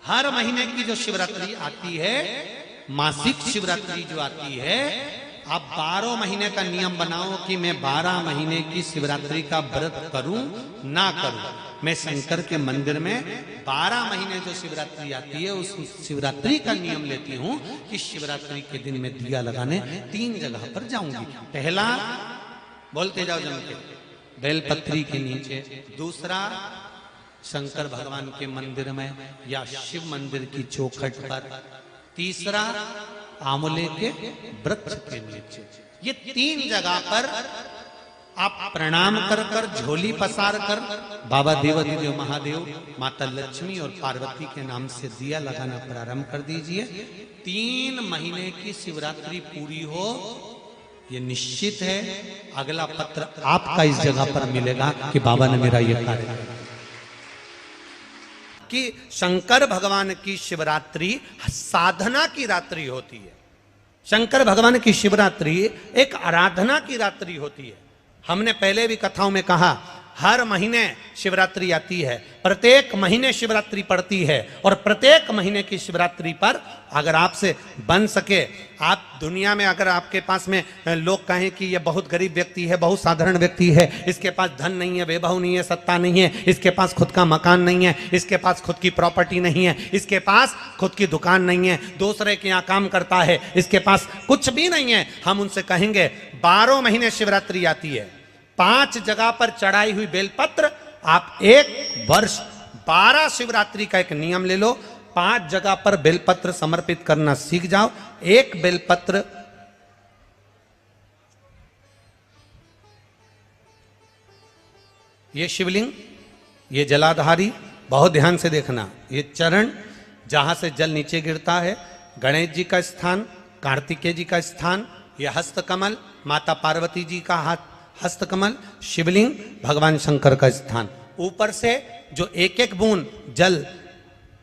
हर महीने की जो शिवरात्रि आती है, मासिक शिवरात्रि जो आती है, आप 12 महीने का नियम बनाओ कि मैं 12 महीने की शिवरात्रि का व्रत करूं ना करूं। मैं शंकर के मंदिर में 12 महीने जो शिवरात्रि आती है उस शिवरात्रि का नियम लेती हूं कि शिवरात्रि के दिन में दिया लगाने 3 जगह पर जाऊंगी। पहला, बोलते जाओ जम के, बेलपत्री के नीचे। दूसरा, शंकर भगवान के मंदिर में या शिव मंदिर की चौखट पर। तीसरा, आंवले के वृक्ष के नीचे। ये 3 जगह पर आप प्रणाम कर कर, झोली पसार कर बाबा देवाधिदेव महादेव, माता लक्ष्मी और पार्वती के नाम से दिया लगाना प्रारंभ कर दीजिए। 3 महीने की शिवरात्रि पूरी हो, ये निश्चित है अगला पत्र आपका इस जगह पर मिलेगा कि बाबा ने मेरा ये कार्य किया। कि शंकर भगवान की शिवरात्रि साधना की रात्रि होती है। शंकर भगवान की शिवरात्रि एक आराधना की रात्रि होती है। हमने पहले भी कथाओं में कहा, हर महीने शिवरात्रि आती है, प्रत्येक महीने शिवरात्रि पड़ती है, और प्रत्येक महीने की शिवरात्रि पर अगर आपसे बन सके, आप दुनिया में अगर आपके पास में लोग कहें कि ये बहुत गरीब व्यक्ति है, बहुत साधारण व्यक्ति है, इसके पास धन नहीं है, वैभव नहीं है, सत्ता नहीं है, इसके पास खुद का मकान नहीं है, इसके पास खुद की प्रॉपर्टी नहीं है, इसके पास खुद की दुकान नहीं है, दूसरे के यहाँ काम करता है, इसके पास कुछ भी नहीं है, हम उनसे कहेंगे 12 महीने शिवरात्रि आती है, 5 जगह पर चढ़ाई हुई बेलपत्र, आप 1 वर्ष 12 शिवरात्रि का एक नियम ले लो, 5 जगह पर बेलपत्र समर्पित करना सीख जाओ। 1 बेलपत्र ये शिवलिंग, ये जलाधारी, बहुत ध्यान से देखना, ये चरण जहां से जल नीचे गिरता है, गणेश जी का स्थान, कार्तिकेय जी का स्थान, यह हस्तकमल माता पार्वती जी का हाथ हस्तकमल, शिवलिंग भगवान शंकर का स्थान। ऊपर से जो एक एक बूंद जल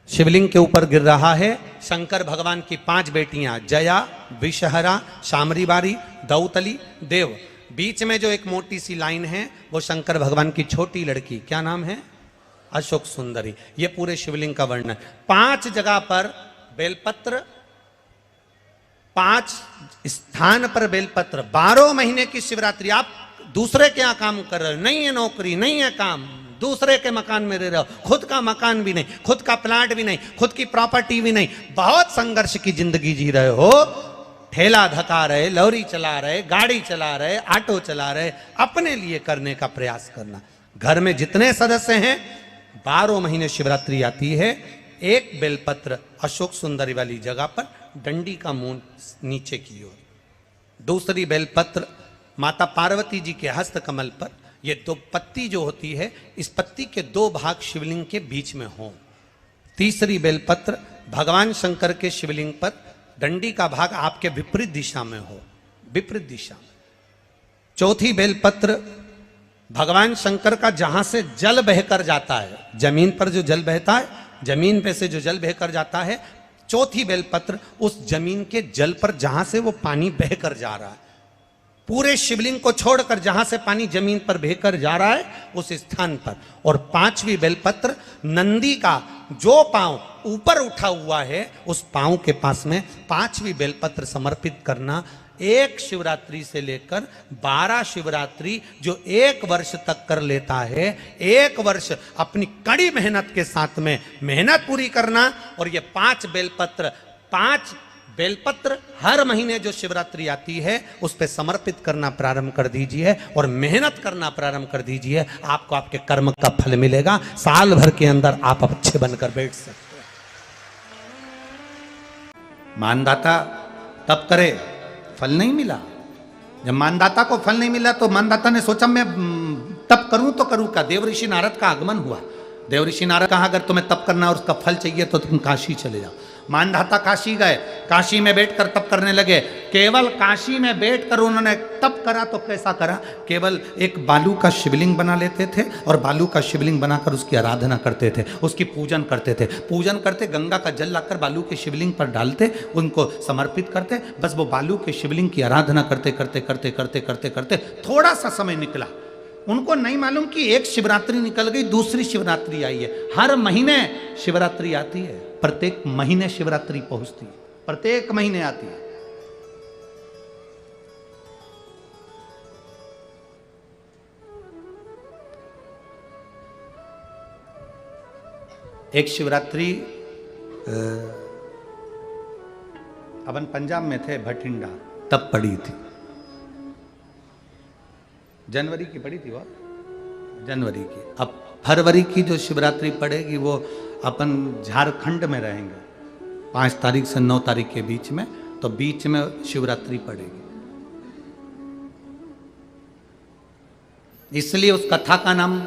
शिवलिंग के ऊपर गिर रहा है, शंकर भगवान की 5 बेटियां जया, विषहरा, शामरीबारी, दौतली, देव। बीच में जो एक मोटी सी लाइन है वो शंकर भगवान की छोटी लड़की, क्या नाम है? अशोक सुंदरी। ये पूरे शिवलिंग का वर्णन। 5 जगह पर बेलपत्र, 5 स्थान पर बेलपत्र। 12 महीने की शिवरात्रि। आप दूसरे के यहाँ काम कर रहे हो, नहीं है नौकरी, नहीं है काम, दूसरे के मकान में रह रहे हो, खुद का मकान भी नहीं, खुद का प्लाट भी नहीं, खुद की प्रॉपर्टी भी नहीं, बहुत संघर्ष की जिंदगी जी रहे हो, ठेला धका रहे, लॉरी चला रहे, गाड़ी चला रहे, ऑटो चला रहे, अपने लिए करने का प्रयास करना। घर में जितने सदस्य हैं, 12 महीने शिवरात्रि आती है, 1 बेलपत्र अशोक सुंदरी वाली जगह पर, डंडी का मुंह नीचे की ओर। दूसरी बेलपत्र माता पार्वती जी के हस्त कमल पर। ये 2 पत्ती जो होती है, इस पत्ती के 2 भाग शिवलिंग के बीच में हो। तीसरी बेलपत्र भगवान शंकर के शिवलिंग पर, डंडी का भाग आपके विपरीत दिशा में हो, विपरीत दिशा में। चौथी बेलपत्र भगवान शंकर का जहां से जल बहकर जाता है, जमीन पर जो जल बहता है, जमीन पे से जो जल बहकर जाता है, चौथी बेलपत्र उस जमीन के जल पर जहां से वो पानी बहकर जा रहा है, पूरे शिवलिंग को छोड़कर जहां से पानी जमीन पर बहकर जा रहा है उस स्थान पर। और 5वीं बेलपत्र नंदी का जो पांव ऊपर उठा हुआ है उस पांव के पास में 5वीं बेलपत्र समर्पित करना। 1 शिवरात्रि से लेकर 12 शिवरात्रि जो 1 वर्ष तक कर लेता है, 1 वर्ष अपनी कड़ी मेहनत के साथ में मेहनत पूरी करना। और ये 5 बेलपत्र हर महीने जो शिवरात्रि आती है उस पे समर्पित करना प्रारंभ कर दीजिए और मेहनत करना प्रारंभ कर दीजिए। आपको आपके कर्म का फल मिलेगा। साल भर के अंदर आप अच्छे बनकर बैठ सकते हैं। मानदाता तप करे, फल नहीं मिला। जब मानदाता को फल नहीं मिला तो मानदाता ने सोचा मैं तप करूं तो करूं क्या। देव ऋषि नारद का आगमन हुआ। देव ऋषि नारद कहा अगर तुम्हें तप करना और उसका फल चाहिए तो तुम काशी चले जाओ। मानधाता काशी गए, काशी में बैठकर तप करने लगे। केवल काशी में बैठकर उन्होंने तप करा तो कैसा करा, केवल एक बालू का शिवलिंग बना लेते थे और बालू का शिवलिंग बनाकर उसकी आराधना करते थे, उसकी पूजन करते थे। पूजन करते, गंगा का जल लाकर बालू के शिवलिंग पर डालते, उनको समर्पित करते। बस वो बालू के शिवलिंग की आराधना करते करते करते करते करते करते थोड़ा सा समय निकला। उनको नहीं मालूम कि एक शिवरात्रि निकल गई, दूसरी शिवरात्रि आई है। हर महीने शिवरात्रि आती है, प्रत्येक महीने शिवरात्रि पहुंचती है, प्रत्येक महीने आती है। एक शिवरात्रि अपन पंजाब में थे, भटिंडा, तब पड़ी थी, जनवरी की पड़ी थी वो, जनवरी की। अब फरवरी की जो शिवरात्रि पड़ेगी वो अपन झारखंड में रहेंगे 5 तारीख से 9 तारीख के बीच में, तो बीच में शिवरात्रि पड़ेगी। इसलिए उस कथा का नाम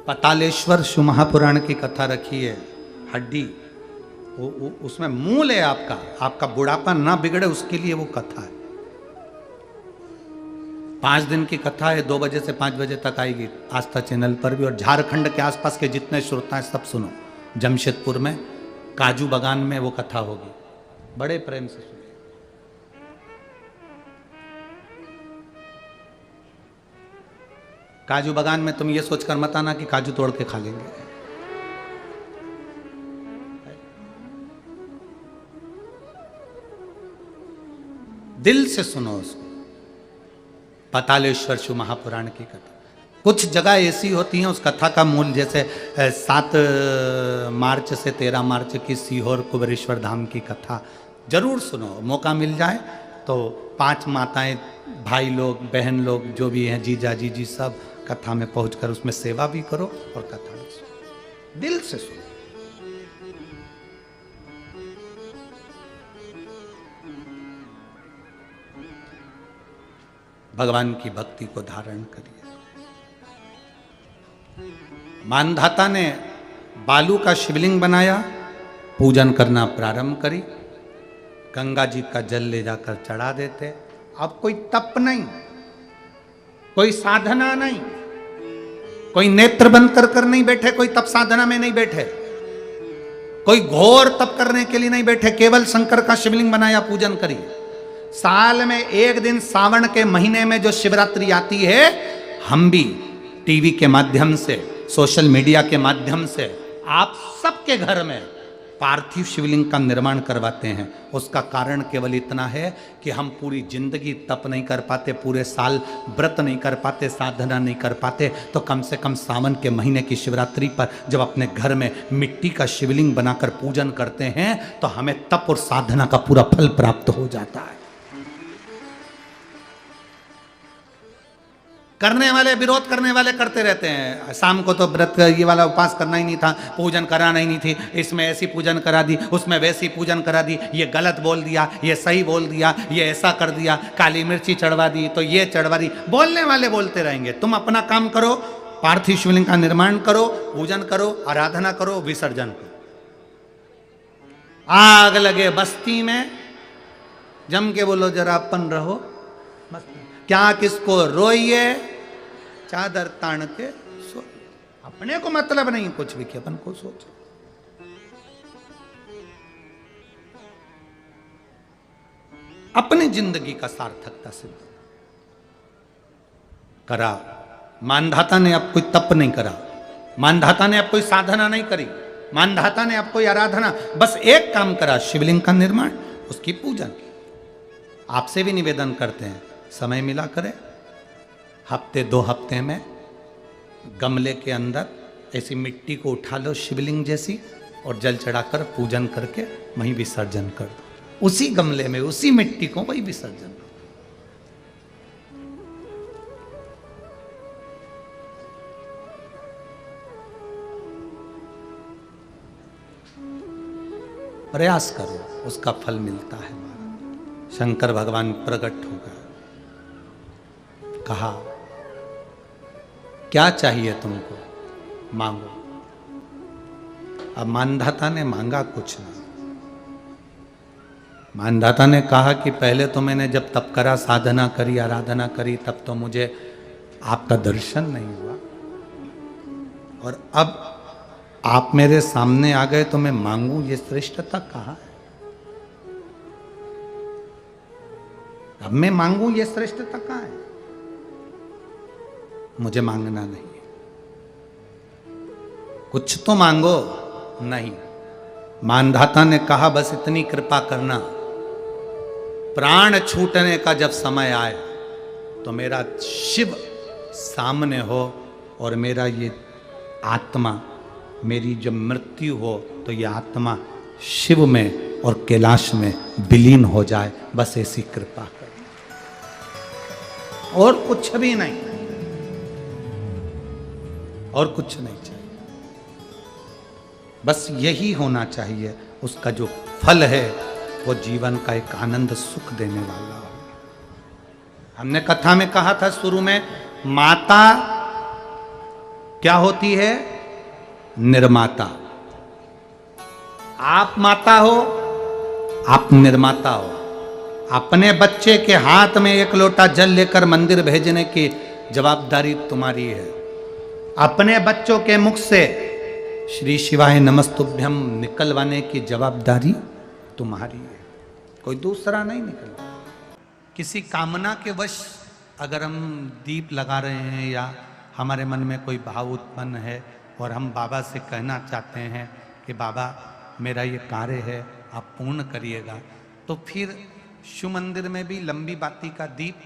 पतालेश्वर शिव महापुराण की कथा रखी है। हड्डी उसमें मूल है आपका बुढ़ापा ना बिगड़े उसके लिए वो कथा है। 5 दिन की कथा है, 2 बजे से 5 बजे तक आएगी आस्था चैनल पर भी। और झारखंड के आसपास के जितने श्रोता हैं सब सुनो। जमशेदपुर में काजू बागान में वो कथा होगी, बड़े प्रेम से सुनो। काजू बागान में तुम ये सोचकर मत आना कि काजू तोड़ के खा लेंगे। दिल से सुनो उसको। पतालेश्वर शिव महापुराण की कथा। कुछ जगह ऐसी होती हैं उस कथा का मूल, जैसे 7 मार्च से 13 मार्च की सीहोर कुबेरेश्वर धाम की कथा जरूर सुनो, मौका मिल जाए तो। 5 माताएं, भाई लोग, बहन लोग जो भी हैं, जीजा जीजी, सब कथा में पहुंचकर उसमें सेवा भी करो और कथा भी सुनो, दिल से सुनो। भगवान की भक्ति को धारण करिए। मानधाता ने बालू का शिवलिंग बनाया, पूजन करना प्रारंभ करी, गंगा जी का जल ले जाकर चढ़ा देते। अब कोई तप नहीं, कोई साधना नहीं, कोई नेत्र बंद कर नहीं बैठे, कोई तप साधना में नहीं बैठे, कोई घोर तप करने के लिए नहीं बैठे, केवल शंकर का शिवलिंग बनाया, पूजन करी। साल में एक दिन सावन के महीने में जो शिवरात्रि आती है, हम भी टीवी के माध्यम से, सोशल मीडिया के माध्यम से आप सबके घर में पार्थिव शिवलिंग का निर्माण करवाते हैं। उसका कारण केवल इतना है कि हम पूरी जिंदगी तप नहीं कर पाते, पूरे साल व्रत नहीं कर पाते, साधना नहीं कर पाते, तो कम से कम सावन के महीने की शिवरात्रि पर जब अपने घर में मिट्टी का शिवलिंग बनाकर पूजन करते हैं तो हमें तप और साधना का पूरा फल प्राप्त हो जाता है। करने वाले, विरोध करने वाले करते रहते हैं, शाम को तो व्रत ये वाला उपास करना ही नहीं था, पूजन कराना ही नहीं थी, इसमें ऐसी पूजन करा दी, उसमें वैसी पूजन करा दी, ये गलत बोल दिया, ये सही बोल दिया, ये ऐसा कर दिया, काली मिर्ची चढ़वा दी तो ये चढ़वा दी। बोलने वाले बोलते रहेंगे। तुम अपना काम करो, पार्थिव शिवलिंग का निर्माण करो, पूजन करो, आराधना करो, विसर्जन करो। आग लगे बस्ती में, जम के बोलो जरा अपन रहो, क्या किसको रोइए, चादर तान के सो। अपने को मतलब नहीं कुछ भी कि अपन को सोच। अपनी जिंदगी का सार्थकता सिद्ध करा। मानधाता ने अब कोई तप नहीं करा, मानधाता ने अब कोई साधना नहीं करी, मानधाता ने अब कोई आराधना, बस एक काम करा, शिवलिंग का निर्माण, उसकी पूजन की। आपसे भी निवेदन करते हैं, समय मिला करें, हफ्ते 2 हफ्ते में गमले के अंदर ऐसी मिट्टी को उठा लो शिवलिंग जैसी, और जल चढ़ाकर पूजन करके वहीं विसर्जन कर दो। उसी गमले में, उसी मिट्टी को वहीं विसर्जन करो। प्रयास करो, उसका फल मिलता है। शंकर भगवान प्रकट हो गए, कहा क्या चाहिए तुमको, मांगो। अब मानधाता ने मांगा कुछ ना। मानधाता ने कहा कि पहले तो मैंने जब तप करा, साधना करी, आराधना करी, तब तो मुझे आपका दर्शन नहीं हुआ, और अब आप मेरे सामने आ गए तो मैं मांगू, ये श्रेष्ठता कहाँ है? अब मैं मांगू, ये श्रेष्ठता कहाँ है? मुझे मांगना नहीं है। कुछ तो मांगो। नहीं, मानधाता ने कहा बस इतनी कृपा करना, प्राण छूटने का जब समय आए तो मेरा शिव सामने हो और मेरा ये आत्मा, मेरी जब मृत्यु हो तो ये आत्मा शिव में और कैलाश में विलीन हो जाए, बस ऐसी कृपा कर। और कुछ भी नहीं, और कुछ नहीं चाहिए, बस यही होना चाहिए। उसका जो फल है वो जीवन का एक आनंद सुख देने वाला हो। हमने कथा में कहा था शुरू में, माता क्या होती है? निर्माता। आप माता हो, आप निर्माता हो। अपने बच्चे के हाथ में एक लोटा जल लेकर मंदिर भेजने की जवाबदारी तुम्हारी है। अपने बच्चों के मुख से श्री शिवाय नमस्तुभ्यम निकलवाने की जवाबदारी तुम्हारी है, कोई दूसरा नहीं निकलवा। किसी कामना के वश अगर हम दीप लगा रहे हैं या हमारे मन में कोई भाव उत्पन्न है और हम बाबा से कहना चाहते हैं कि बाबा मेरा ये कार्य है आप पूर्ण करिएगा, तो फिर शिव मंदिर में भी लंबी बाती का दीप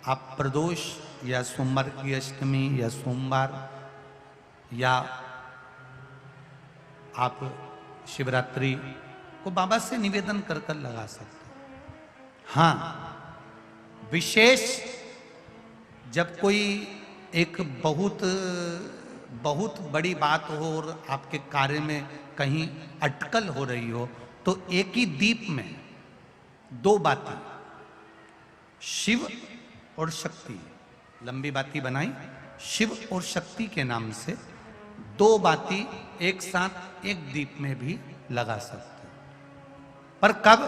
आप प्रदोष या सोमवार की अष्टमी या सोमवार या आप शिवरात्रि को बाबा से निवेदन कर कर लगा सकते हैं। हाँ, विशेष जब कोई एक बहुत बड़ी बात हो और आपके कार्य में कहीं अटकल हो रही हो, तो एक ही दीप में दो बाती, शिव और शक्ति, लंबी बाती बनाई शिव और शक्ति के नाम से, दो बाती एक साथ एक दीप में भी लगा सकते हैं। पर कब?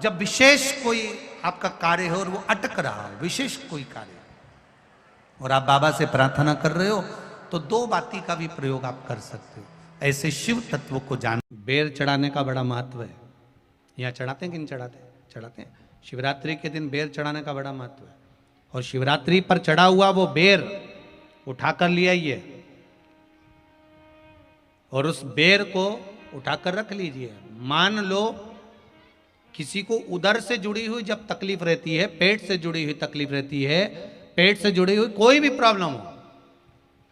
जब विशेष कोई आपका कार्य हो और वो अटक रहा हो, विशेष कोई कार्य, और आप बाबा से प्रार्थना कर रहे हो, तो दो बाती का भी प्रयोग आप कर सकते हो। ऐसे शिव तत्व को जान। बेर चढ़ाने का बड़ा महत्व है। यहाँ चढ़ाते हैं कि नहीं चढ़ाते? चढ़ाते हैं। शिवरात्रि के दिन बेर चढ़ाने का बड़ा महत्व है। और शिवरात्रि पर चढ़ा हुआ वो बेर उठाकर ले आइए और उस बेर को उठाकर रख लीजिए। मान लो किसी को उदर से जुड़ी हुई जब तकलीफ रहती है, पेट से जुड़ी हुई तकलीफ रहती है, पेट से जुड़ी हुई कोई भी प्रॉब्लम हो,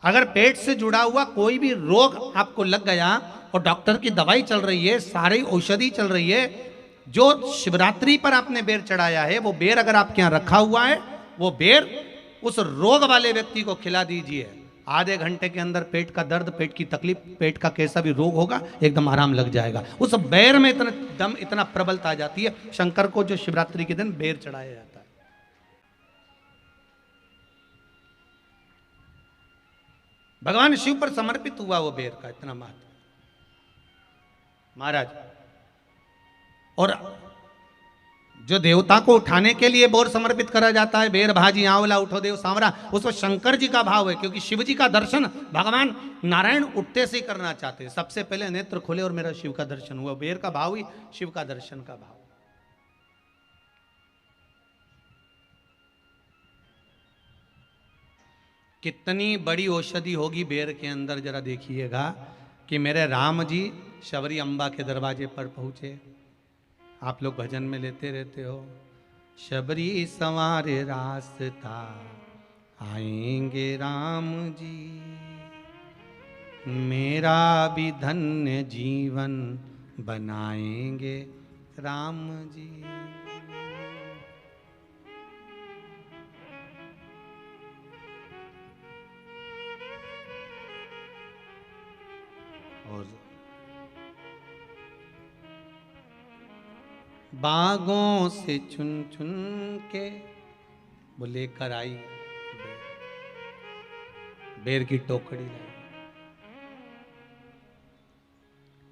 अगर पेट से जुड़ा हुआ कोई भी रोग आपको लग गया और डॉक्टर की दवाई चल रही है, सारी औषधि चल रही है, जो शिवरात्रि पर आपने बेर चढ़ाया है वो बेर अगर आपके यहाँ रखा हुआ है, वो बेर उस रोग वाले व्यक्ति को खिला दीजिए। आधे घंटे के अंदर पेट का दर्द, पेट की तकलीफ, पेट का कैसा भी रोग होगा एकदम आराम लग जाएगा। उस बेर में इतना दम, इतना प्रबलता आ जाती है। शंकर को जो शिवरात्रि के दिन बेर चढ़ाया जाता है। भगवान शिव पर समर्पित हुआ वो बेर का इतना महत्व महाराज। और जो देवता को उठाने के लिए बोर समर्पित करा जाता है, बेर भाजी आंवला उठो देव सांवरा, उसमें शंकर जी का भाव है, क्योंकि शिव जी का दर्शन भगवान नारायण उठते से ही करना चाहते हैं। सबसे पहले नेत्र खोले और मेरा शिव का दर्शन हुआ। बेर का भाव ही शिव का दर्शन का भाव। कितनी बड़ी औषधि होगी बेर के अंदर, जरा देखिएगा कि मेरे राम जी शबरी अम्बा के दरवाजे पर पहुंचे। आप लोग भजन में लेते रहते हो, शबरी संवारे रास्ता आएंगे राम जी, मेरा भी धन्य जीवन बनाएंगे राम जी। और बागों से चुन चुन के वो लेकर आई बेर की टोकरी लाई।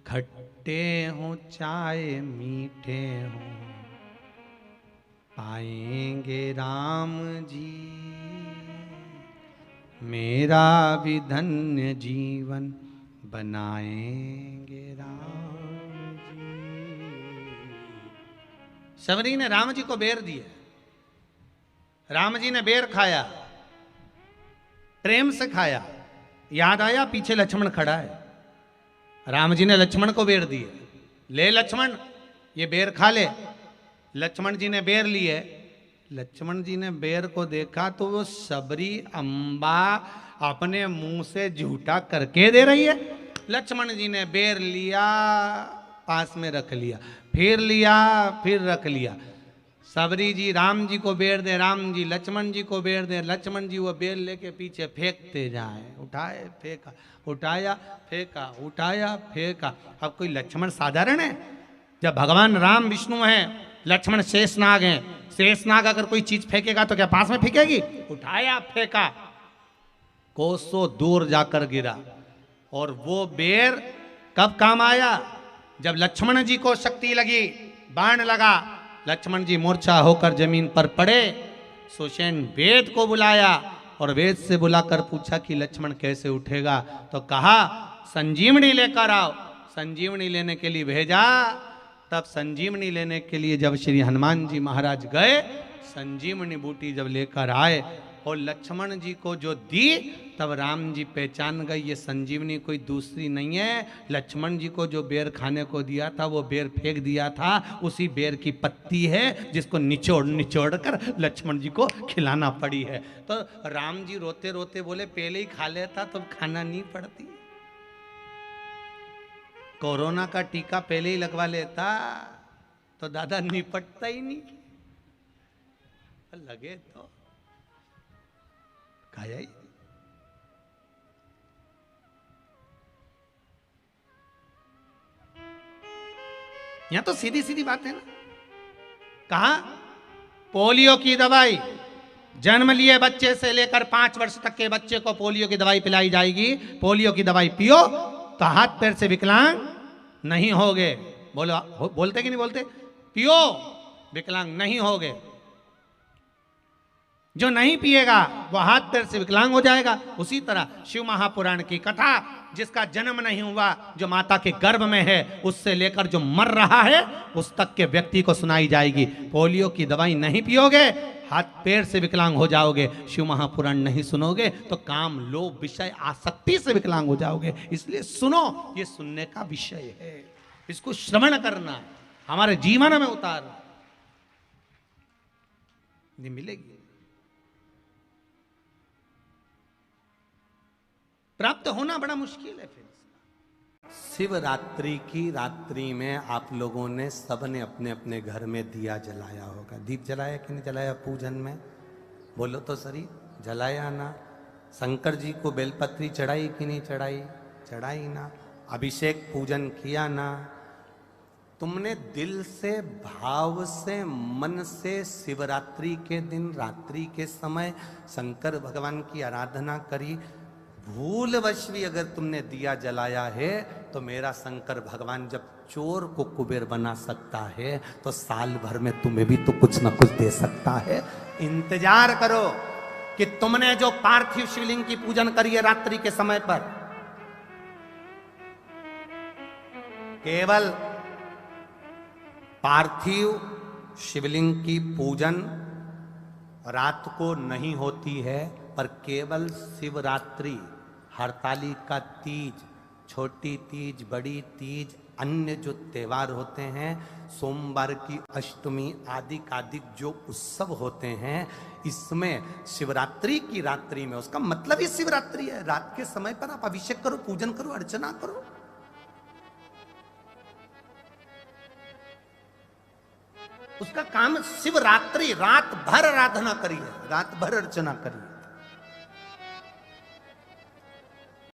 खट्टे हो चाहे मीठे हो पाएंगे राम जी, मेरा भी धन्य जीवन बनाएंगे राम जी। शबरी ने राम जी को बेर दिए, राम जी ने बेर खाया, प्रेम से खाया, याद आया पीछे लक्ष्मण खड़ा है, राम जी ने लक्ष्मण को बेर दिए, ले लक्ष्मण ये बेर खा ले। लक्ष्मण जी ने बेर लिए, लक्ष्मण जी ने बेर को देखा तो वो सबरी अम्बा अपने मुंह से झूठा करके दे रही है। लक्ष्मण जी ने बेर लिया, पास में रख लिया, फिर लिया, फिर रख लिया। सबरी जी राम जी को बेर दे, राम जी लक्ष्मण जी को बेर दे, लक्ष्मण जी वो बेर लेके पीछे फेंकते जाए, उठाए फेंका, उठाया फेंका, उठाया फेंका। अब कोई लक्ष्मण साधारण है? जब भगवान राम विष्णु हैं, लक्ष्मण शेषनाग हैं, शेषनाग अगर कोई चीज फेंकेगा तो क्या पास में फेंकेगी? उठाया फेंका, कोसों दूर जाकर गिरा। और वो बेर कब काम आया? जब लक्ष्मण जी को शक्ति लगी, बाण लगा, लक्ष्मण जी मूर्छा होकर जमीन पर पड़े। सुषेण वेद को बुलाया और वेद से बुलाकर पूछा कि लक्ष्मण कैसे उठेगा? तो कहा संजीवनी लेकर आओ। संजीवनी लेने के लिए भेजा। तब संजीवनी लेने के लिए जब श्री हनुमान जी महाराज गए, संजीवनी बूटी जब लेकर आए और लक्ष्मण जी को जो दी, तब राम जी पहचान गए ये संजीवनी कोई दूसरी नहीं है। लक्ष्मण जी को जो बेर खाने को दिया था वो बेर फेंक दिया था, उसी बेर की पत्ती है जिसको निचोड़ निचोड़ कर लक्ष्मण जी को खिलाना पड़ी है। तो राम जी रोते रोते बोले पहले ही खा लेता तो खाना नहीं पड़ती। कोरोना का टीका पहले ही लगवा लेता तो दादा निपटता ही नहीं, लगे तो खाया ही। यहां तो सीधी सीधी बात है ना। कहा पोलियो की दवाई जन्म लिए बच्चे से लेकर 5 वर्ष तक के बच्चे को पोलियो की दवाई पिलाई जाएगी। पोलियो की दवाई पियो तो हाथ पैर से विकलांग नहीं होगे। बोलो, बोलते कि नहीं बोलते? पियो विकलांग नहीं होगे। जो नहीं पिएगा वो हाथ पैर से विकलांग हो जाएगा। उसी तरह शिव महापुराण की कथा, जिसका जन्म नहीं हुआ, जो माता के गर्भ में है, उससे लेकर जो मर रहा है उस तक के व्यक्ति को सुनाई जाएगी। पोलियो की दवाई नहीं पियोगे, हाथ पैर से विकलांग हो जाओगे। शिव महापुराण नहीं सुनोगे तो काम, लोभ, विषय, आसक्ति से विकलांग हो जाओगे। इसलिए सुनो, ये सुनने का विषय है, इसको श्रवण करना, हमारे जीवन में उतारना। नहीं मिलेगी, प्राप्त होना बड़ा मुश्किल है। फिर शिवरात्रि की रात्रि में आप लोगों ने सबने अपने अपने घर में दिया जलाया होगा। दीप जलाया कि नहीं जलाया? पूजन में बोलो तो सही, जलाया ना? शंकर जी को बेलपत्री चढ़ाई कि नहीं चढ़ाई? चढ़ाई ना? अभिषेक पूजन किया ना? तुमने दिल से, भाव से, मन से शिवरात्रि के दिन, रात्रि के समय शंकर भगवान की आराधना करी। भूलवश भी अगर तुमने दिया जलाया है तो मेरा शंकर भगवान जब चोर को कुबेर बना सकता है तो साल भर में तुम्हें भी तो कुछ ना कुछ दे सकता है। इंतजार करो कि तुमने जो पार्थिव शिवलिंग की पूजन करी है रात्रि के समय पर, केवल पार्थिव शिवलिंग की पूजन रात को नहीं होती है, पर केवल शिवरात्रि, हरतालिका तीज, छोटी तीज, बड़ी तीज, अन्य जो त्योहार होते हैं, सोमवार की अष्टमी आदि जो उत्सव होते हैं, इसमें शिवरात्रि की रात्रि में, उसका मतलब ही शिवरात्रि है। रात के समय पर आप अभिषेक करो, पूजन करो, अर्चना करो। उसका काम शिवरात्रि, रात भर आराधना करिए, रात भर अर्चना करिए।